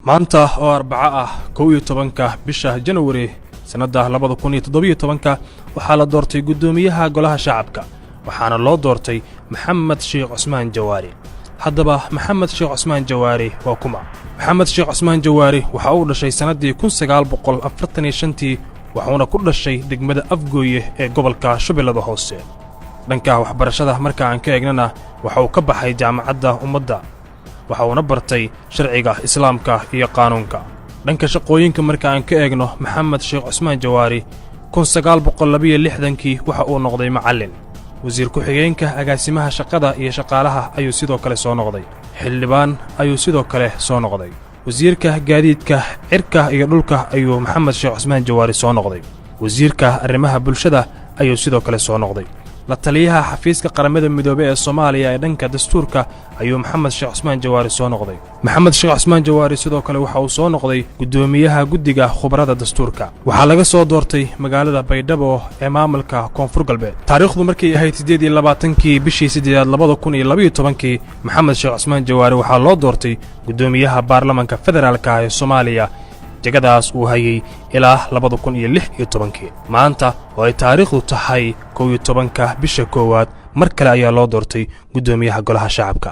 maanta oo Arbaca ah 11 bisha January sanada 2017 waxaa la doortay gudoomiyaha golaha shacabka waxaana loo doortay Maxamed Sheekh Cusmaan Jawaari. haddaba Maxamed Sheekh Cusmaan Jawaari waa kuma? Maxamed Sheekh Cusmaan Jawaari waxa uu dhashay sanadii 1945 waxaana ku dhashay degmada Afgooye ee gobolka Shabeellada Hoose. dhanka waxbarashada marka aan ka eegnana waxa uu ka baxay jaamacadda ummadda waxaana bartay sharciga islaamka iyo qaanuunka. dhanka shaqooyinka marka aan ka eegno Maxamed Sheekh Cusmaan Jawaari 1962 waxa uu noqday macallin. wasiir ku-xigeenka agaasimaha shaqada iyo shaqaalaha ayuu sidoo kale soo noqday. xildhibaan ayuu sidoo kale soo noqday. wasiirka gaadiidka cirka iyo dhulka ayuu Maxamed Sheekh Cusmaan Jawaari soo noqday. wasiirka arrimaha bulshada ayuu sidoo kale soo noqday. la taliyaha xafiiska qaramada midoobay ee Soomaaliya ee dhanka dastuurka ayuu Maxamed Sheekh Cusmaan Jawaari soo noqday. Maxamed Sheekh Cusmaan Jawaari sidoo kale waxa uu soo noqday gudoomiyaha guddiga khubarada dastuurka. waxaa laga soo doortay magaalada Baydhabo ee maamulka Koonfur Galbeed. taariikhdu markay ahayd 28 bishii 8 2012 Maxamed Sheekh Cusmaan Jawaari waxaa loo doortay gudoomiyaha baarlamaanka federaalka ee Soomaaliya jagadaas uu hayay ilaa 2016. maanta oo ay taariikhdu tahay 11 bisha koowaad mar kale ayaa loo doortay gudoomiyaha golaha shacabka.